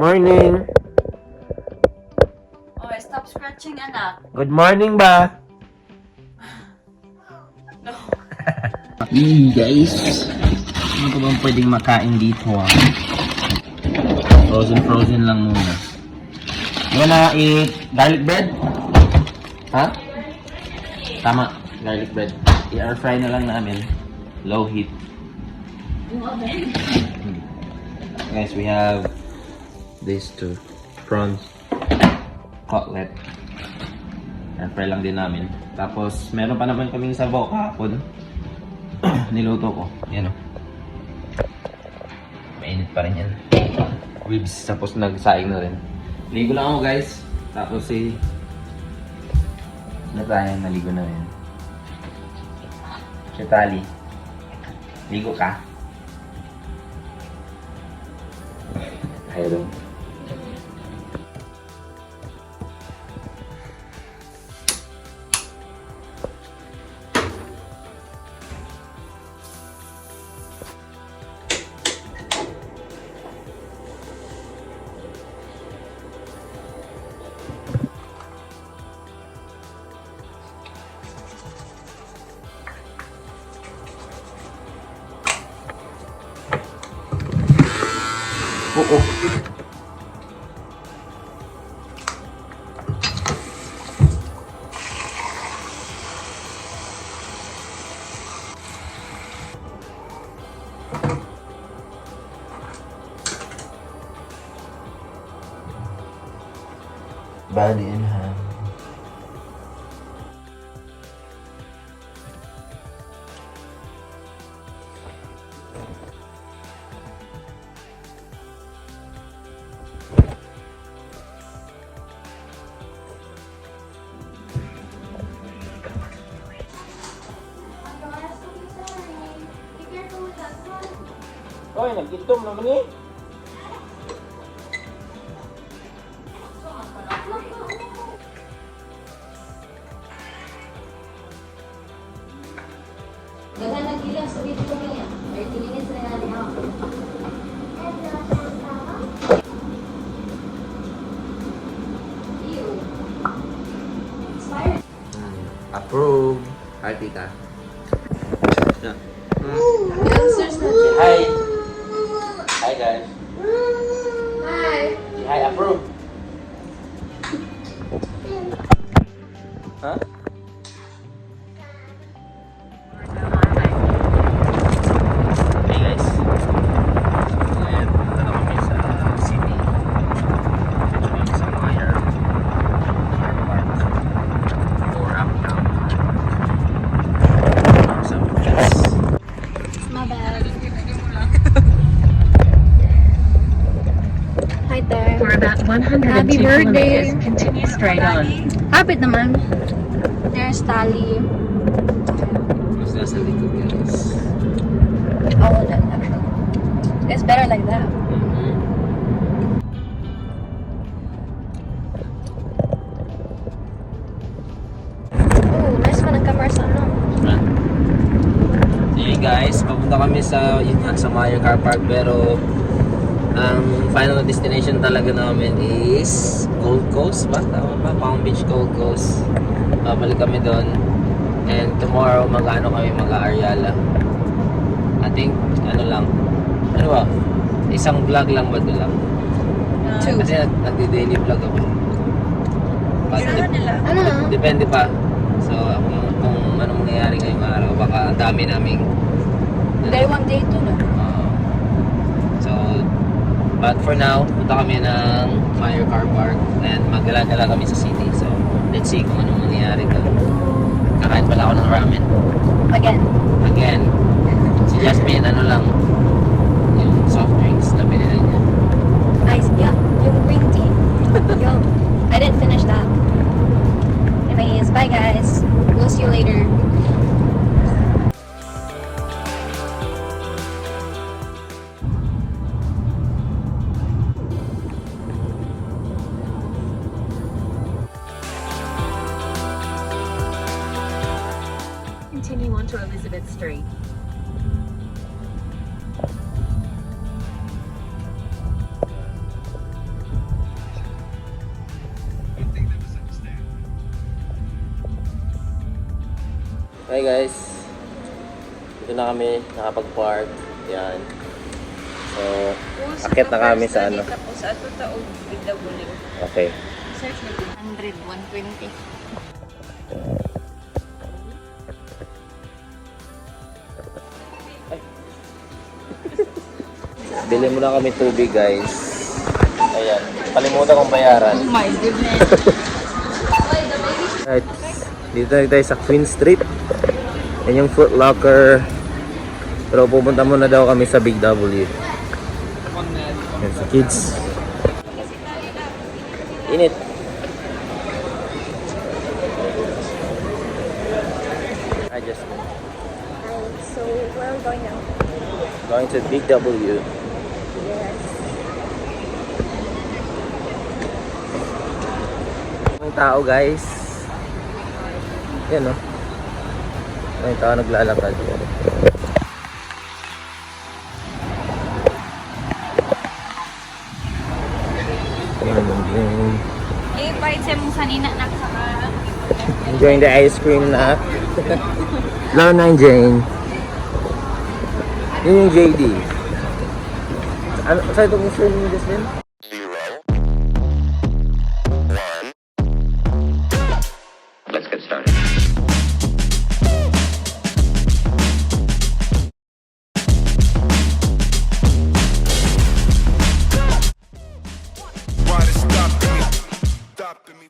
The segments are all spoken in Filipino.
morning. Oh, stop scratching, anak. Good morning ba? No. Guys. Ano ko bang pwedeng makain dito Frozen lang muna. You wanna eat garlic bread? Ha? Tama, garlic bread. I-air fry na lang namin. Low heat. Guys, we have these two prawns cutlet. Air fry lang din namin. Tapos meron pa naman kaming sabaw kahapon. Niluto ko. Yan o. Mainit pa rin yan. Ribs. Tapos nagsaing na rin. Ligo lang ako guys. Tapos naligo na rin. Si Tali. Ligo ka? Ayaw rin. Oo. Body and ham. Oy, nagkitom naman eh. Daghan ng ilang sa dito ko niya. 30 minutes na natin ako. Ew. Expired. Approve. Hi, tita. Youngsters na dyan. Hi. Hi, guys. Hi. Hi, approve. Huh? Hey, guys. Ngayon, punta na kami sa city. Dito kami sa Meyer Park. Or uptown. Sa Pilipinas. My bad. Hi there. For about 102 Happy birthday. kilometers, continue straight on. Kapit naman. There's Tali. Mas nasa likod, guys. Oh, that actually. It's better like that. Oh, nice man ang camera sa ano. Hey guys, papunta kami sa sa Meyer Car Park, pero ang final destination talaga namin is Gold Coast ba? Tama ba? Palm Beach, Gold Coast. Babalik kami doon. And tomorrow mag-Ariala. I think ano ba? Isang vlog lang ba doon lang? Two. Kasi nagdi-daily vlog ako. Ginahan nila. Ano? Depende pa. So kung anong mangyayari ngayong araw, baka ang dami naming Day 1, day 2 no? So, but for now, punta kami ng Meyer Car Park and magdala-dala kami sa city. So, let's see kung anong mangyayari doon. Kakain pala ako ng ramen. Again. Si Jasmine, ano lang, yung soft drinks na binili niya. Nice. Yeah, yung green tea. Yo, I didn't finish that. Anyways, bye guys. We'll see you later. Continue on to Elizabeth Street. Hi guys. Dito na kami nakapag-park. Yan. So, akit na kami sa ano. Tapos ato taog bigla-bulig. Okay. Search mo 100, 120. Bili muna kami tubig guys. Ayan. Kalimutan kong bayaran. Oh my goodness. Right. Dito na tayo sa Queen Street. Yan yung Foot Locker. Pero pupunta muna daw kami sa Big W. Yan sa kids. Init. I just So, where are we going now? going to Big W. Yes. Ang tao guys. Yan o. Ang tao naglalakad. I-bite siya mong sanina nagsaka. Enjoying the ice cream na. Laro na yung Jane. Yun yung JD. Ano? Saan ito kung sure yung Jasmine? Let's get started. Why they stopping me? Stopping me.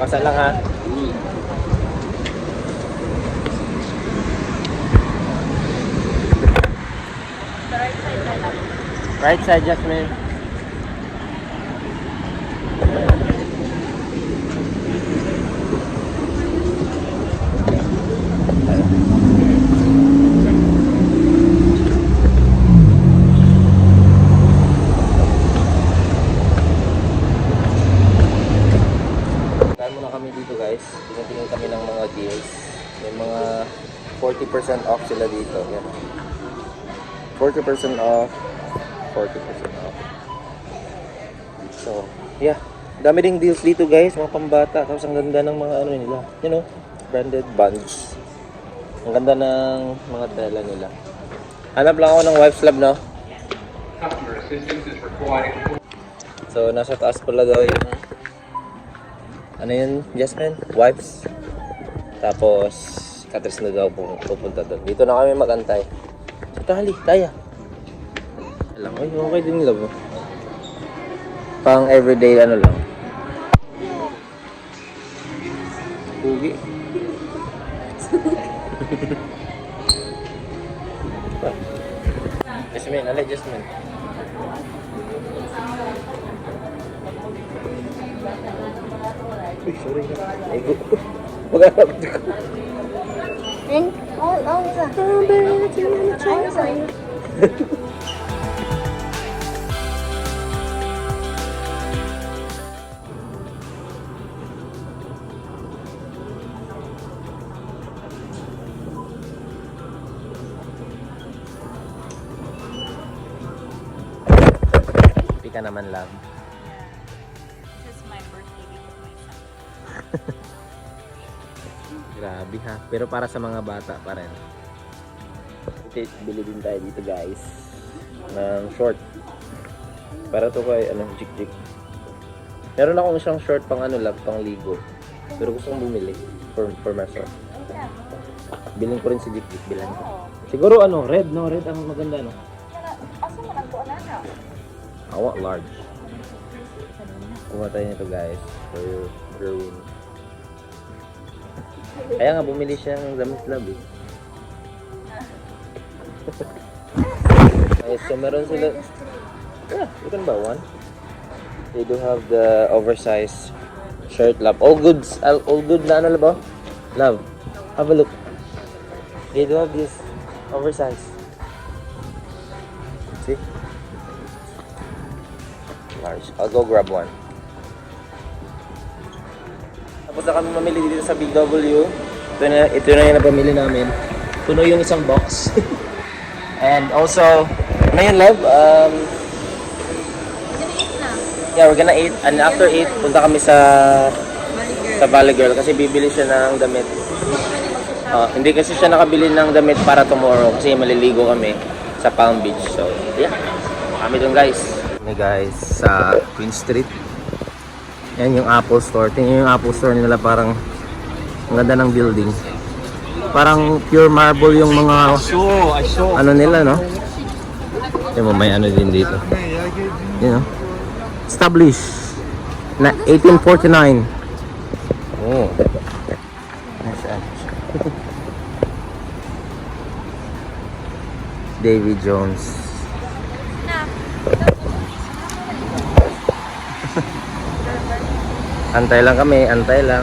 Pasa lang ha. Right side, Jasmine. Kain muna kami dito guys. Tingin kami ng mga deals. May mga 40% off sila dito. Yan. 40% off. 40% off. So, yeah. Dami ding deals dito guys. Mga pambata. Tapos ang ganda ng mga ano nila. You know, branded buns. Ang ganda ng mga tela nila. Hanap lang ako ng wife's lab, no? Customer assistance is required. So, nasa taas pala daw yung ano yun, Jasmine? Wipes. Tapos, Katris na daw pupunta doon. Dito na kami magantay. So, tali, taya. Alam ko, okay din nila mo. Pang everyday ano lang. Pugi. Jasmine, alay Jasmine. Uy, sorry na. Ego. Maghanap ko. isa. I'm sorry. Happy ka naman, love. This is my birthday gift to myself. Grabe ha. Pero para sa mga bata pa rin. Bili din tayo dito guys. Ng short. Para to kay ano, jik-jik. Meron akong isang short pang ano lang, pang ligo. Pero gusto kong bumili for myself. Biling ko rin si jik-jik, bilan ko. Siguro ano, red no, red ang maganda no. Asa man ang tuwa na? Awa large. Kuha tayo nito guys for Berwin. Kaya nga bumili siya ng damit lab eh. Okay, so meron sila. Yeah, you can buy one. They do have the oversized shirt lab. All goods, all good na ano ba? Love. Have a look. They do have this oversized. See? Large. large. I'll go grab one. Tapos na kami mamili dito sa Big W. Ito na yung napamili namin. Puno yung isang box. And also, ano yun, love? Yeah, we're gonna eat. And after eat, punta kami sa Valley Girl kasi bibili siya ng damit. Hindi kasi siya nakabili ng damit para tomorrow kasi maliligo kami sa Palm Beach. So, yeah. Kami dun, guys. Kami, guys, sa Queen Street. Yan yung Apple Store. Tingnan yung Apple Store nila, parang ang ganda ng building. Parang pure marble yung mga ano nila, no? Yung may ano din dito. You know? Established na 1849. Oh. Nice. Davy Jones. Antay lang kami, antay lang.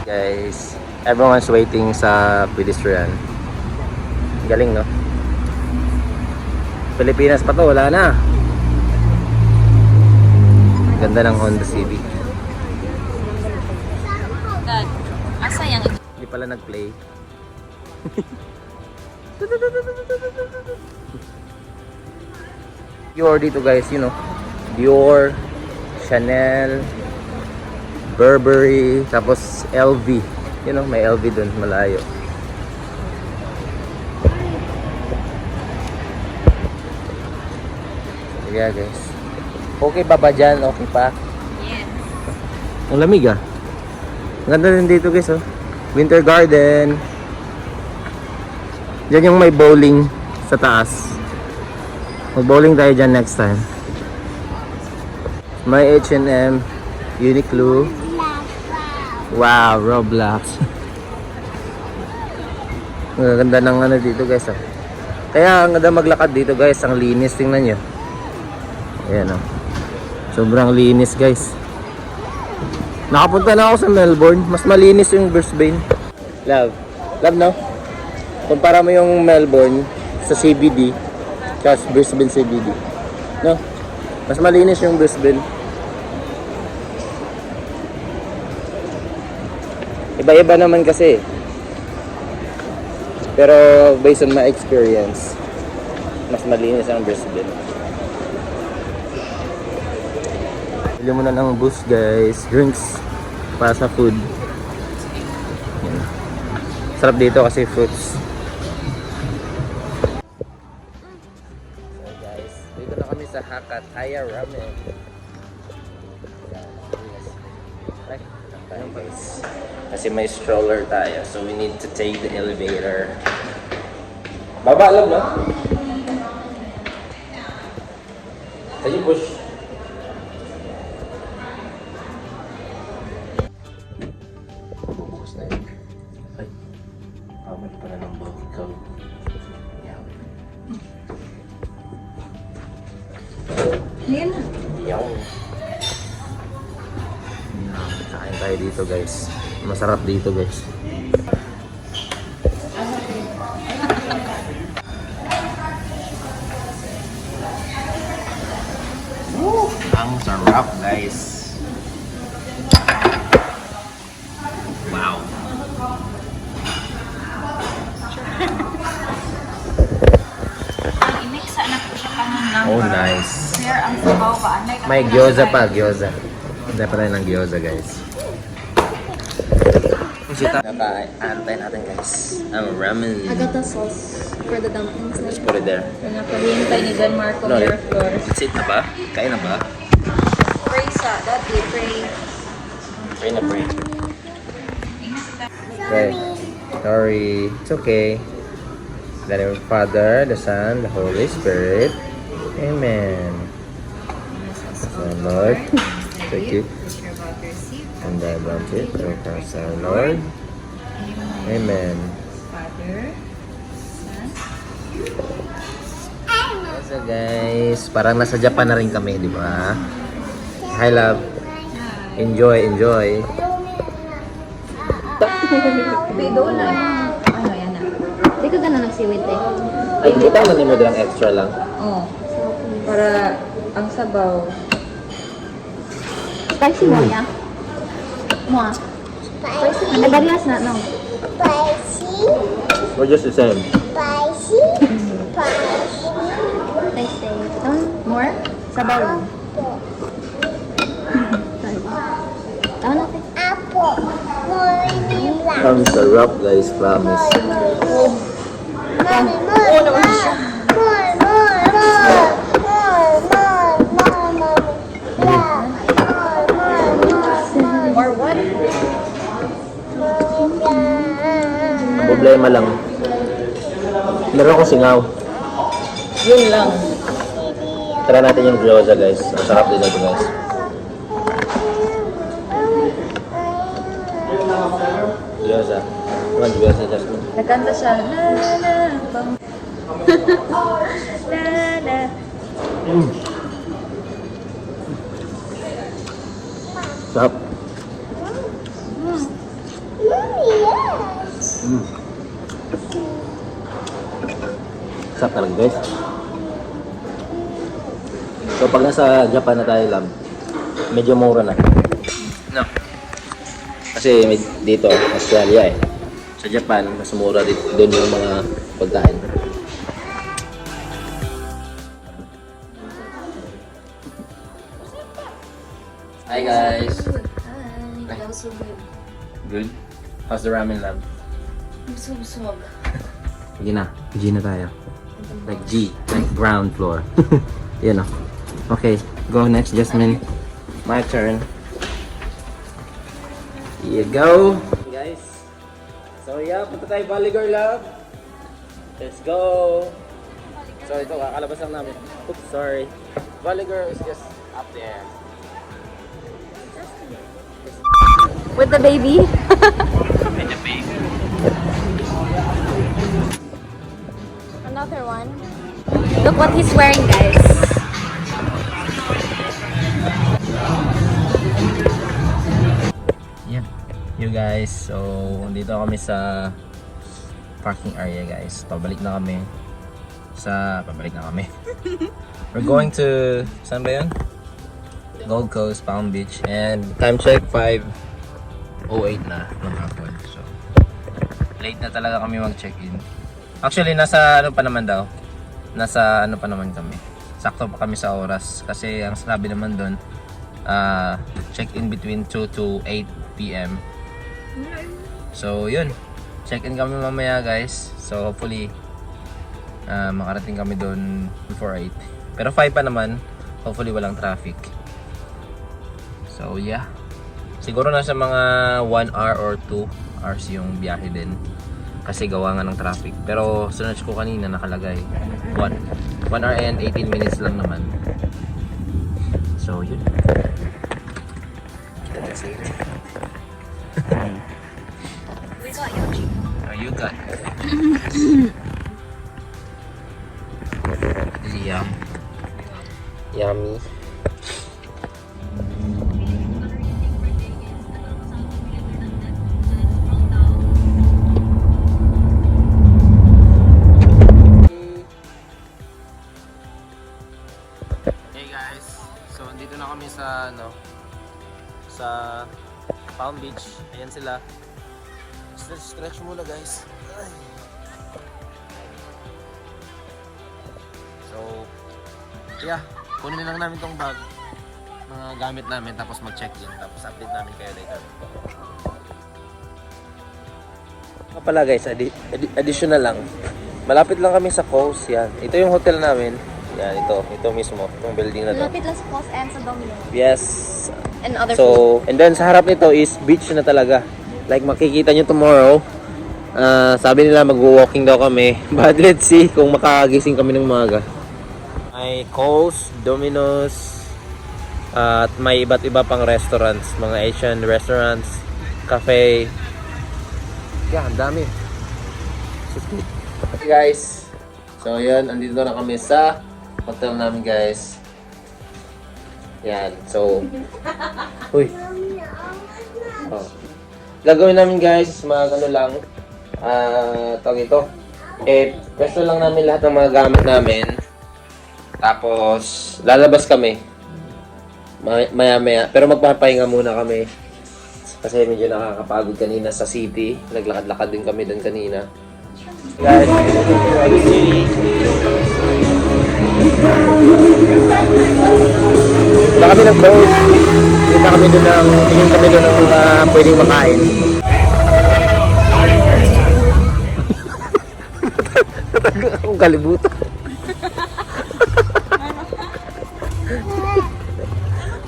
Guys, everyone's waiting sa pedestrian. Galing, no? Pilipinas pa to, wala na. Ganda ng Honda Civic. Dad, asa yang Hindi pala nag-play. Dior dito, guys, you know. Dior, Chanel, Burberry, tapos LV. You know, may LV dun, malayo. Yeah, guys. Okay pa ba dyan? Okay pa? Yes. Ang lamig, ah. Ang ganda rin dito, guys, oh. Winter Garden. Diyan yung may bowling sa taas. Mag-bowling tayo dyan next time. May H&M, Uniqlo. Wow, Roblox. Ang ganda ng ano dito, guys, oh. Kaya ang ganda maglakad dito, guys. Ang linis, tingnan nyo. Ayan, oh. Sobrang linis, guys. Nakapunta na ako sa Melbourne. Mas malinis yung Brisbane. Love, no? Kumpara mo yung Melbourne sa CBD kasi Brisbane CBD, no? Mas malinis yung Brisbane. Iba-iba naman kasi. Pero based on my experience, mas malinis ang Brisbane. Bili muna ng boost, guys. Drinks para sa food. Yan. Sarap dito kasi fruits. So guys, dito na kami sa Hakataya Ramen. Tayo, guys. Kasi may stroller tayo, so we need to take the elevator. Baba, alam no? Can you push? Bubukas na yun. Ay, pamit pala ng ikaw. Yaw. Kain tayo dito, guys. Masarap dito, guys. Ang sarap, guys. Wow. Imiksa na po siya kanang Oh, nice. Sir, ang sabaw ba? May gyoza pa, gyoza. Hindi pa tayo ng gyoza, guys. Naka-antay natin, guys. Ang ramen. I got the sauce for the dumplings. Let's put it there. Nakahintay ni John Marco No, here, of course. That's it na ba? Kain na ba? Pray sa, daddy, pray. Pray na pray. Pray. Sorry. It's okay. In the name of the Father, the Son, the Holy Spirit. Amen. So, Lord, thank you. And I want it. Pray for us, our Lord. Amen. So guys, parang nasa Japan na rin kami, di ba? Hi, love. Enjoy, enjoy. Puta. Pido na. Ano, yan na. Hindi ka gano'n nagsiwit eh. Ay, kita na ni mo lang extra lang. Oo. Para ang sabaw. Spicy mo niya? Mo ah? Spicy? Ay, bariyas na, no? Or just the same? Spicy. More? Sabaw lang. Tama natin. Ang sarap guys, promise. Or what? Ang problema lang, meron akong singaw. Yun lang. Try natin yung gyoza guys. Ang sarap din ito guys. Gyoza. Come on, gyoza, Jasmine. Nagkanta siya. La la bang. La la. Sarap. Sarap talaga guys. So pag nasa Japan na tayo lang, medyo mura na. No. Kasi dito, Australia eh. Sa Japan, mas mura dito doon yung mga pagkain. Hi guys. Hi. That was so good. Good. How's the ramen lab? Busog-busog. Sige na, G na tayo. Like G, like ground floor. Yun o. Okay, go next, Jasmine. My turn. Here you go. Guys, so yeah, punta tayo Baligar Lab. Let's go. So ito, kakalabas lang namin. Oops, sorry. Baligar is just up there. With the baby. With the baby. Another one. Look what he's wearing, guys. Yeah, you guys. So, dito kami sa parking area, guys. Pabalik na kami. We're going to, saan ba yun? Gold Coast, Palm Beach. And time check, 5:08 na ng hapon. So, late na talaga kami mag-check-in. Actually, nasa ano pa naman daw. Nasa ano pa naman kami. Sakto pa kami sa oras. Kasi ang sabi naman doon, check-in between 2 to 8 p.m. So, yun. Check-in kami mamaya, guys. So, hopefully, makarating kami doon before 8. Pero 5 pa naman. Hopefully, walang traffic. So, yeah. Siguro nasa mga 1 hour or 2 hours yung biyahe din. Kasi gawa nga ng traffic. Pero search ko kanina nakalagay 1 hour and 18 minutes lang naman. So yun. That's it. We got Yoji. Oh, you got Yum. Yummy. Dito na kami sa sa Palm Beach. Ayan sila. Stretch muna guys. Ay. So yeah, kunin lang namin tong bag, mga gamit namin, tapos mag-check-in, tapos update namin kayo later. Pala guys, additional lang. Malapit lang kami sa coast yan. Ito yung hotel namin. Yan, ito mismo, itong building na to. Lapit lang sa Coast and sa Domino. Yes. And other So, and then sa harap nito is beach na talaga. Like makikita nyo tomorrow. Sabi nila mag-walking daw kami. But let's see kung makagising kami ng umaga. May Coast, Domino's, at may iba't iba pang restaurants. Mga Asian restaurants, cafe. Yeah, ang dami. Okay guys. So yun, andito na kami sa hotel namin guys. Yan, so uy. Oh. gagawin namin guys, mga ano lang, tawag ito, pwesto lang namin lahat ng mga gamit namin. Tapos, lalabas kami. Maya-maya. Pero magpapahinga muna kami. Kasi medyo nakakapagod kanina sa city. Naglakad-lakad din kami doon kanina. Guys, wala kami ng boat. Tingin kami doon ng mga pwedeng makain. Nataga akong kalibutan.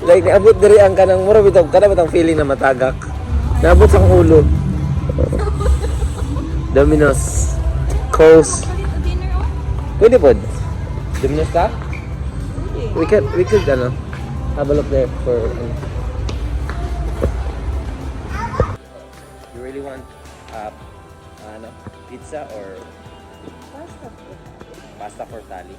Like, naabot diri ang kanang mura bitog kada batang feeling na matagak. Naabot sa ulo. Domino's, Coast. Pwede po. Domino's ka? We could have a look there for You really want pizza or pasta for tali?